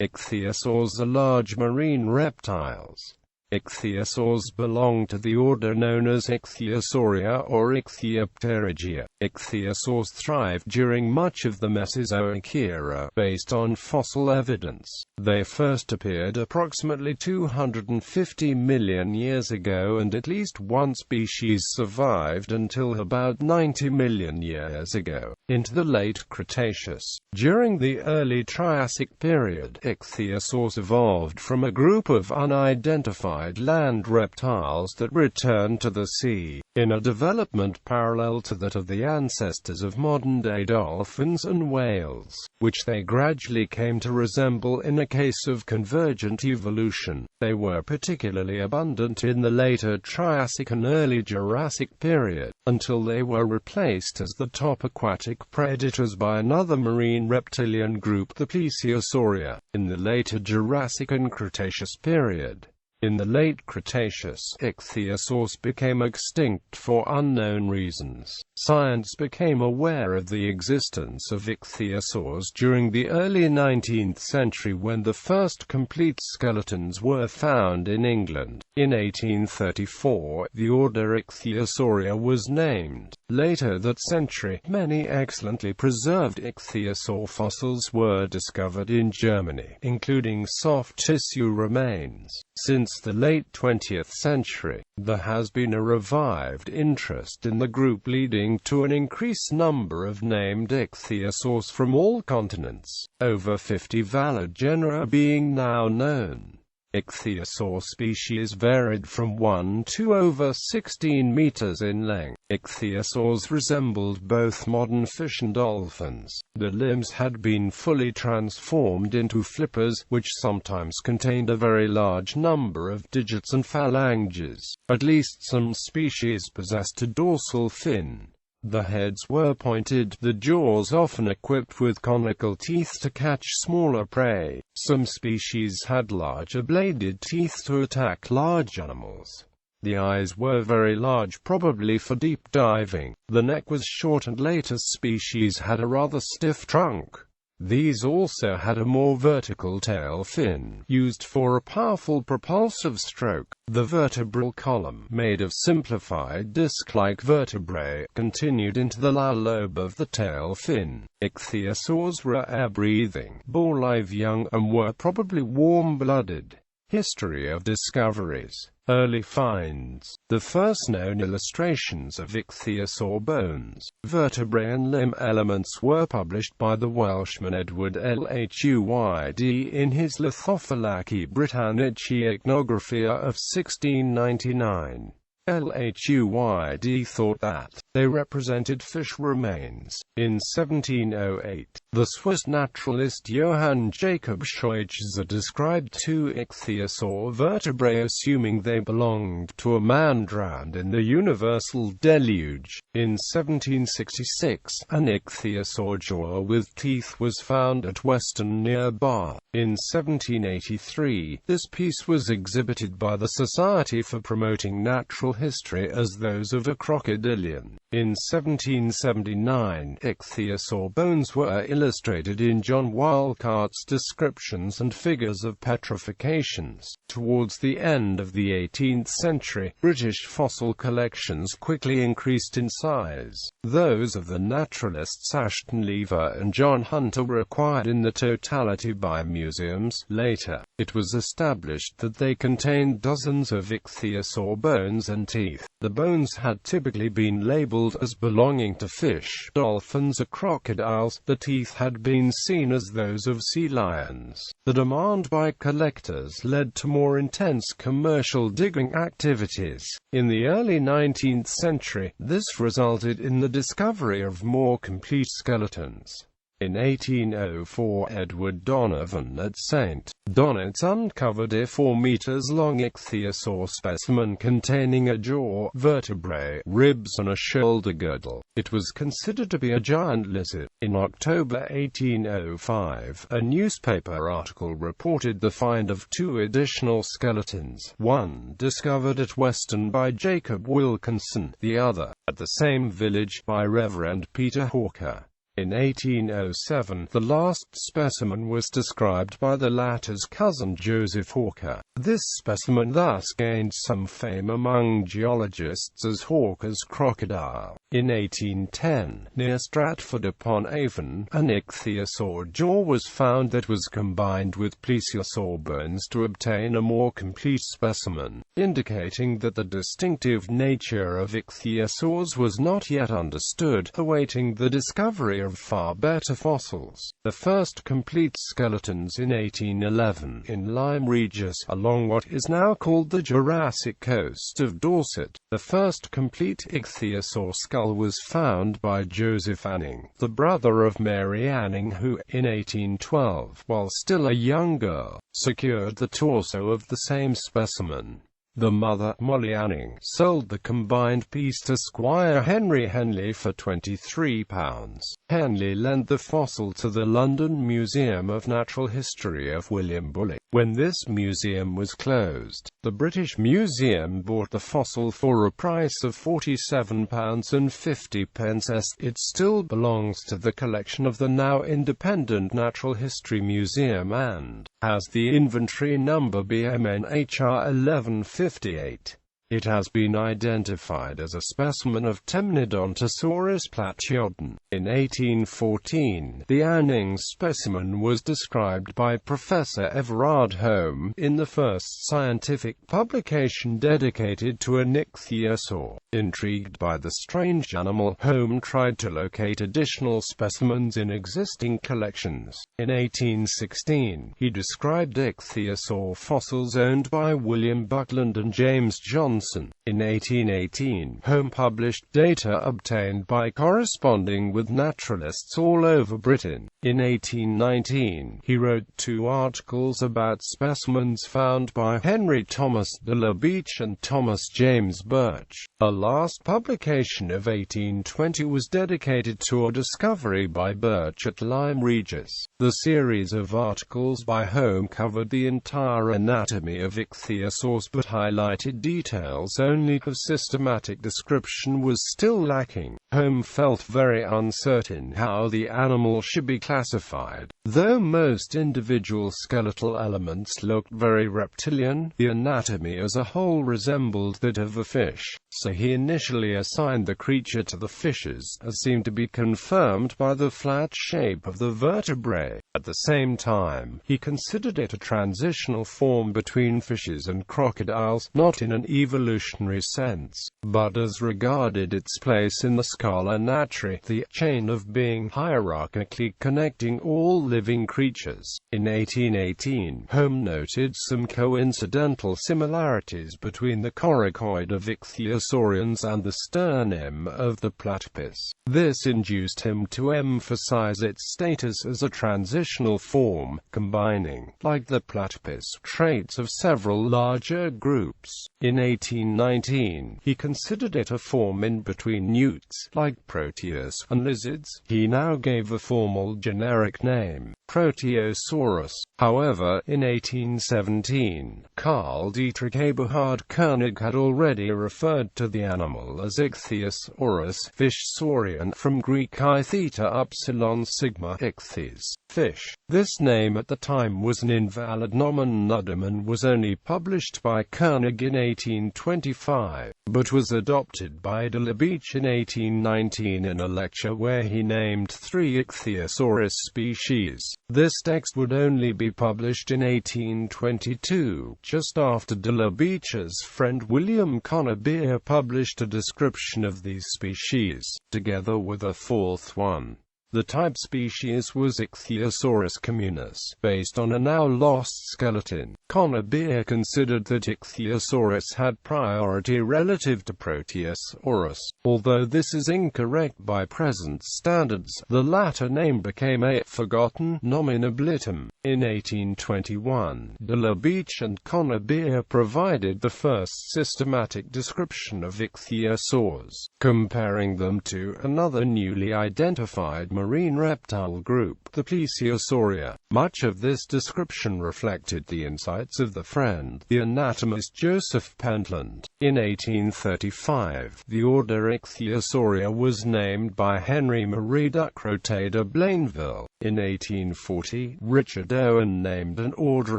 Ichthyosaurs are large marine reptiles. Ichthyosaurs belong to the order known as Ichthyosauria or Ichthyopterygia. Ichthyosaurs thrived during much of the Mesozoic era, based on fossil evidence. They first appeared approximately 250 million years ago, and at least one species survived until about 90 million years ago, into the late Cretaceous. During the early Triassic Period, Ichthyosaurs evolved from a group of unidentified land reptiles that returned to the sea, in a development parallel to that of the ancestors of modern-day dolphins and whales, which they gradually came to resemble in a case of convergent evolution. They were particularly abundant in the later Triassic and early Jurassic period, until they were replaced as the top aquatic predators by another marine reptilian group, the Plesiosaurian, in the later Jurassic and Cretaceous period. In the late Cretaceous, ichthyosaurs became extinct for unknown reasons. Science became aware of the existence of ichthyosaurs during the early 19th century, when the first complete skeletons were found in England. In 1834, the order Ichthyosauria was named. Later that century, many excellently preserved ichthyosaur fossils were discovered in Germany, including soft tissue remains. Since the late 20th century, there has been a revived interest in the group, leading to an increased number of named ichthyosaurs from all continents, over 50 valid genera being now known. Ichthyosaur species varied from 1 to over 16 meters in length. Ichthyosaurs resembled both modern fish and dolphins. The limbs had been fully transformed into flippers, which sometimes contained a very large number of digits and phalanges. At least some species possessed a dorsal fin. The heads were pointed, the jaws often equipped with conical teeth to catch smaller prey. Some species had larger bladed teeth to attack large animals. The eyes were very large, probably for deep diving. The neck was short, and later species had a rather stiff trunk. These also had a more vertical tail fin, used for a powerful propulsive stroke. The vertebral column, made of simplified disc-like vertebrae, continued into the lower lobe of the tail fin. Ichthyosaurs were air-breathing, bore live young, and were probably warm-blooded. History of discoveries. Early finds. The first known illustrations of ichthyosaur bones, vertebrae and limb elements were published by the Welshman Edward Lhuyd in his Lithophylaci Britannici Ichnographia of 1699. Lhuyd thought that they represented fish remains. In 1708, the Swiss naturalist Johann Jacob Schweitzer described two ichthyosaur vertebrae, assuming they belonged to a man drowned in the universal deluge. In 1766, an ichthyosaur jaw with teeth was found at Weston near Bath. In 1783, this piece was exhibited by the Society for Promoting Natural History as those of a crocodilian. In 1779, ichthyosaur bones were illustrated in John Walcart's descriptions and figures of petrifications. Towards the end of the 18th century, British fossil collections quickly increased in size. Those of the naturalists Ashton Lever and John Hunter were acquired in the totality by museums. Later, it was established that they contained dozens of ichthyosaur bones and teeth. The bones had typically been labeled as belonging to fish, dolphins, or crocodiles. The teeth had been seen as those of sea lions. The demand by collectors led to more intense commercial digging activities. In the early 19th century, this resulted in the discovery of more complete skeletons. In 1804, Edward Donovan at St. Donat's uncovered a 4 meters long ichthyosaur specimen containing a jaw, vertebrae, ribs and a shoulder girdle. It was considered to be a giant lizard. In October 1805, a newspaper article reported the find of 2 additional skeletons, one discovered at Weston by Jacob Wilkinson, the other, at the same village, by Reverend Peter Hawker. In 1807, the last specimen was described by the latter's cousin Joseph Hawker. This specimen thus gained some fame among geologists as Hawker's crocodile. In 1810, near Stratford-upon-Avon, an ichthyosaur jaw was found that was combined with plesiosaur bones to obtain a more complete specimen, indicating that the distinctive nature of ichthyosaurs was not yet understood, awaiting the discovery of far better fossils. The first complete skeletons in 1811, in Lyme Regis, along what is now called the Jurassic coast of Dorset. The first complete ichthyosaur skull was found by Joseph Anning, the brother of Mary Anning, who, in 1812, while still a young girl, secured the torso of the same specimen. The mother, Molly Anning, sold the combined piece to Squire Henry Henley for £23. Henley lent the fossil to the London Museum of Natural History of William Bullock. When this museum was closed, the British Museum bought the fossil for a price of £47.50. It still belongs to the collection of the now independent Natural History Museum and has the inventory number BMNHR 1158. It has been identified as a specimen of Temnodontosaurus platyodon. In 1814, the Anning specimen was described by Professor Everard Home in the first scientific publication dedicated to an ichthyosaur. Intrigued by the strange animal, Home tried to locate additional specimens in existing collections. In 1816, he described ichthyosaur fossils owned by William Buckland and James Johnson. In 1818, Home published data obtained by corresponding with naturalists all over Britain. In 1819, he wrote 2 articles about specimens found by Henry Thomas de la Beach and Thomas James Birch. A last publication of 1820 was dedicated to a discovery by Birch at Lyme Regis. The series of articles by Home covered the entire anatomy of ichthyosaurs but highlighted details only because systematic description was still lacking. Home felt very uncertain how the animal should be classified. Though most individual skeletal elements looked very reptilian, the anatomy as a whole resembled that of a fish, so he initially assigned the creature to the fishes, as seemed to be confirmed by the flat shape of the vertebrae. At the same time, he considered it a transitional form between fishes and crocodiles, not in an evolutionary sense, but as regarded its place in the scala naturae, the chain of being hierarchically connecting all living creatures. In 1818, Home noted some coincidental similarities between the coracoid of ichthyosaurians and the sternum of the platypus. This induced him to emphasize its status as a transitional form, combining, like the platypus, traits of several larger groups. In 1819, he considered it a form in between newts, like Proteus, and lizards. He now gave a formal generic name, Proteosaurus. However, in 1817, Carl Dietrich Eberhard Koenig had already referred to the animal as Ichthyosaurus, fish saurian, from Greek I theta upsilon sigma, ichthyes, fish. This name at the time was an invalid nomen nudum and was only published by Koenig in 1825, but was adopted by de la Beach in 1819 in a lecture where he named 3 Ichthyosaurus species. This text would only be published in 1822, just after de la Beach's friend William Connor Beer published a description of these species, together with a 4th one. The type species was Ichthyosaurus communis, based on a now-lost skeleton. Connor Beer considered that Ichthyosaurus had priority relative to Proteosaurus. Although this is incorrect by present standards, the latter name became a forgotten nomen oblitum. In 1821, de la Beach and Connor Beer provided the first systematic description of ichthyosaurs, comparing them to another newly identified marine reptile group, the Plesiosaurian. Much of this description reflected the insights of the friend, the anatomist Joseph Pentland. In 1835, the order Ichthyosauria was named by Henry Marie Ducrotay de Blainville. In 1840, Richard Owen named an order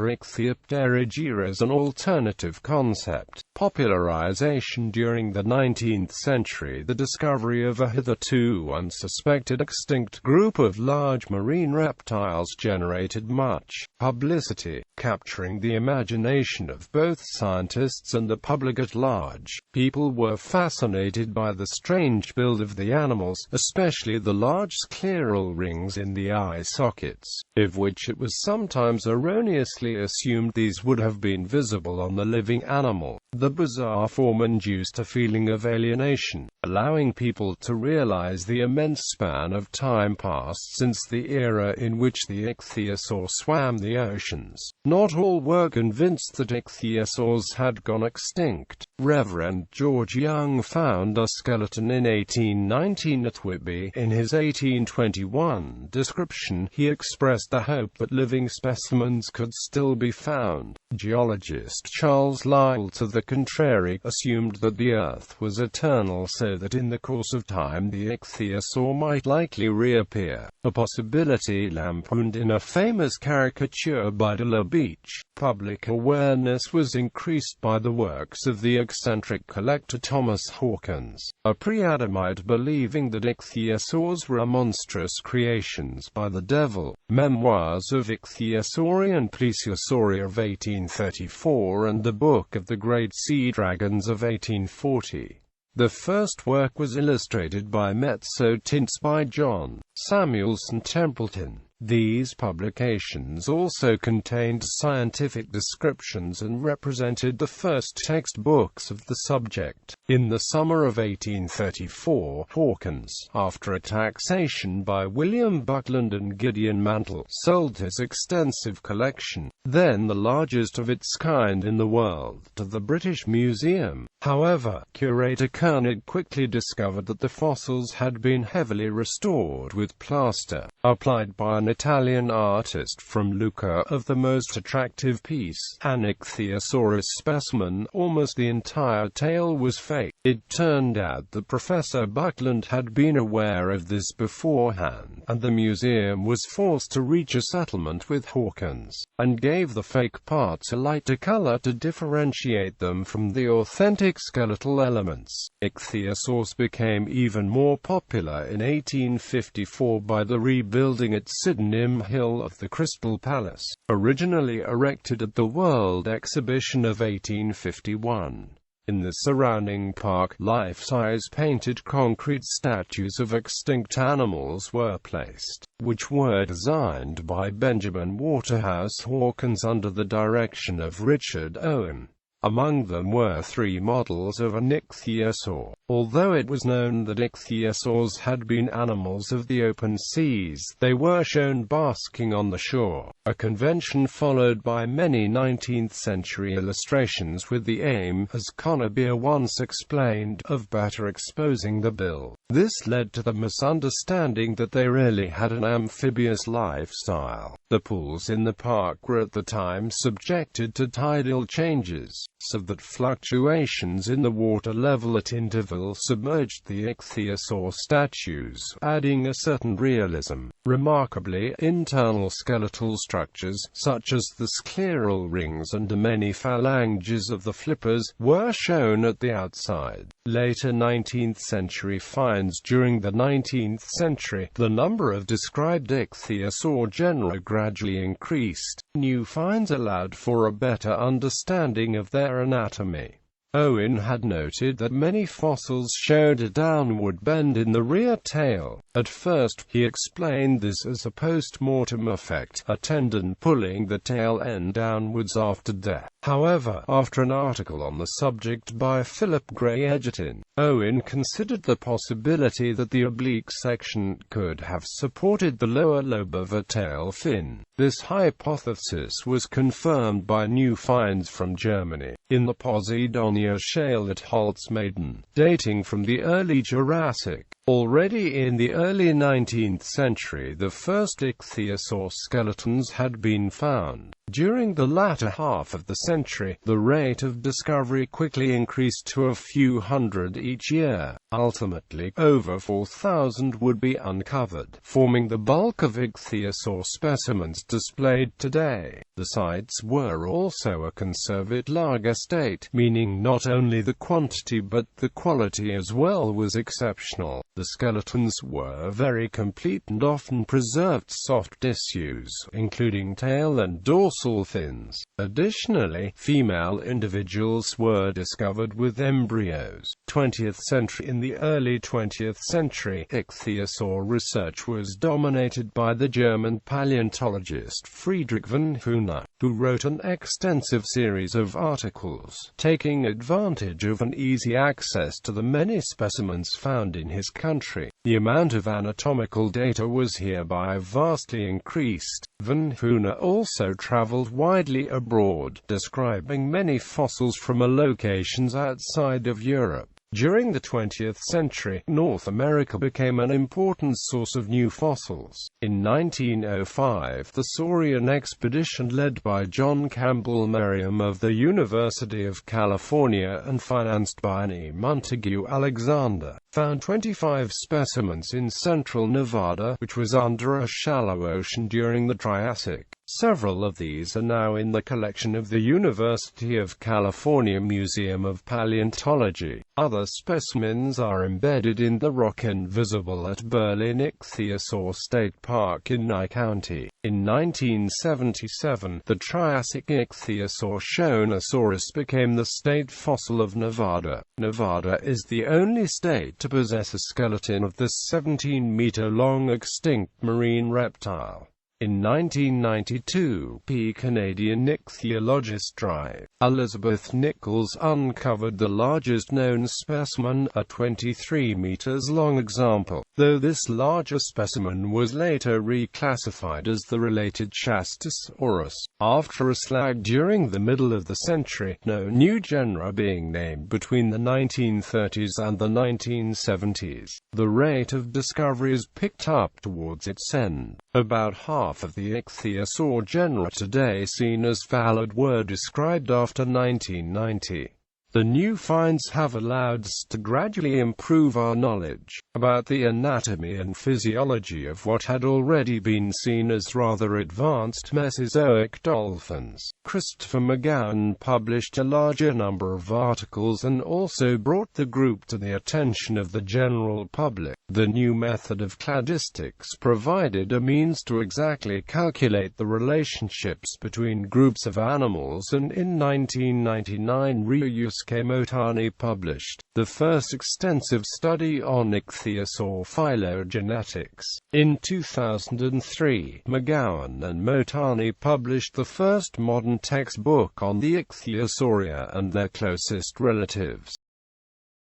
Ichthyopterygia as an alternative concept. Popularization during the 19th century. The discovery of a hitherto unsuspected extinct group of large marine reptiles generated much publicity, capturing the imagination of both scientists and the public at large. People were fascinated by the strange build of the animals, especially the large scleral rings in the eye sockets, of which it was sometimes erroneously assumed these would have been visible on the living animal. The bizarre form induced a feeling of alienation, allowing people to realize the immense span of time passed since the era in which the Ichthyosaur swam the oceans. Not all were convinced that ichthyosaurs had gone extinct. Reverend George Young found a skeleton in 1819 at Whitby. In his 1821 description, he expressed the hope that living specimens could still be found. Geologist Charles Lyell, to the contrary, assumed that the Earth was eternal, so that in the course of time the Ichthyosaur might likely reappear, a possibility lampooned in a famous caricature by de la Beach. Public awareness was increased by the works of the eccentric collector Thomas Hawkins, a pre-Adamite believing that ichthyosaurs were monstrous creations by the devil. Memoirs of Ichthyosauria and Plesiosauria of 1834 and the Book of the Great Sea Dragons of 1840. The first work was illustrated by mezzo-tints by John Samuelson Templeton. These publications also contained scientific descriptions and represented the first textbooks of the subject. In the summer of 1834, Hawkins, after a taxation by William Buckland and Gideon Mantle, sold his extensive collection, then the largest of its kind in the world, to the British Museum. However, curator Koenig quickly discovered that the fossils had been heavily restored with plaster, applied by an Italian artist from Lucca. Of the most attractive piece, an Ichthyosaurus specimen, almost the entire tail was fake. It turned out that Professor Buckland had been aware of this beforehand, and the museum was forced to reach a settlement with Hawkins, and gave the fake parts a lighter color to differentiate them from the authentic skeletal elements. Ichthyosaurs became even more popular in 1854 by the rebuilding at Sydenham Hill of the Crystal Palace, originally erected at the World Exhibition of 1851. In the surrounding park, life-size painted concrete statues of extinct animals were placed, which were designed by Benjamin Waterhouse Hawkins under the direction of Richard Owen. Among them were 3 models of an ichthyosaur. Although it was known that ichthyosaurs had been animals of the open seas, they were shown basking on the shore, a convention followed by many 19th-century illustrations with the aim, as Connebier once explained, of better exposing the bill. This led to the misunderstanding that they really had an amphibious lifestyle. The pools in the park were at the time subjected to tidal changes, so that fluctuations in the water level at intervals submerged the ichthyosaur statues, adding a certain realism. Remarkably, internal skeletal structures, such as the scleral rings and many phalanges of the flippers, were shown at the outside. Later 19th century finds. During the 19th century, the number of described ichthyosaur genera gradually increased. New finds allowed for a better understanding of their anatomy. Owen had noted that many fossils showed a downward bend in the rear tail. At first, he explained this as a post-mortem effect, a tendon pulling the tail end downwards after death. However, after an article on the subject by Philip Gray Edgerton, Owen considered the possibility that the oblique section could have supported the lower lobe of a tail fin. This hypothesis was confirmed by new finds from Germany, in the Posidonia shale at Holzmaden, dating from the early Jurassic. Already in the early 19th century, the first ichthyosaur skeletons had been found. During the latter half of the century, the rate of discovery quickly increased to a few hundred each year. Ultimately, over 4,000 would be uncovered, forming the bulk of ichthyosaur specimens displayed today. The sites were also a conserved lager state, meaning not only the quantity but the quality as well was exceptional. The skeletons were very complete and often preserved soft tissues, including tail and dorsal fins. Additionally, female individuals were discovered with embryos. 20th century. In the early 20th century, ichthyosaur research was dominated by the German paleontologist Friedrich von Huene, who wrote an extensive series of articles, taking advantage of an easy access to the many specimens found in his country. The amount of anatomical data was hereby vastly increased. Von Huene also traveled widely abroad, describing many fossils from locations outside of Europe. During the 20th century, North America became an important source of new fossils. In 1905, the Saurian expedition led by John Campbell Merriam of the University of California and financed by E. Montague Alexander, found 25 specimens in central Nevada, which was under a shallow ocean during the Triassic. Several of these are now in the collection of the University of California Museum of Paleontology. Other specimens are embedded in the rock and visible at Berlin Ichthyosaur State Park in Nye County. In 1977, the Triassic Ichthyosaur Shonosaurus became the state fossil of Nevada. Nevada is the only state to possess a skeleton of this 17-meter-long extinct marine reptile. In 1992, Canadian ichthyologist Dr. Elizabeth Nichols uncovered the largest known specimen, a 23 meters long example, though this larger specimen was later reclassified as the related Ichthyosauria. After a slag during the middle of the century, no new genera being named between the 1930s and the 1970s, the rate of discoveries picked up towards its end. About half of the ichthyosaur genera today seen as valid were described after 1990. The new finds have allowed us to gradually improve our knowledge about the anatomy and physiology of what had already been seen as rather advanced Mesozoic dolphins. Christopher McGowan published a larger number of articles and also brought the group to the attention of the general public. The new method of cladistics provided a means to exactly calculate the relationships between groups of animals, and in 1999 Ryusuke Motani published the first extensive study on ichthyosaur phylogenetics. In 2003, McGowan and Motani published the first modern textbook on the Ichthyosauria and their closest relatives.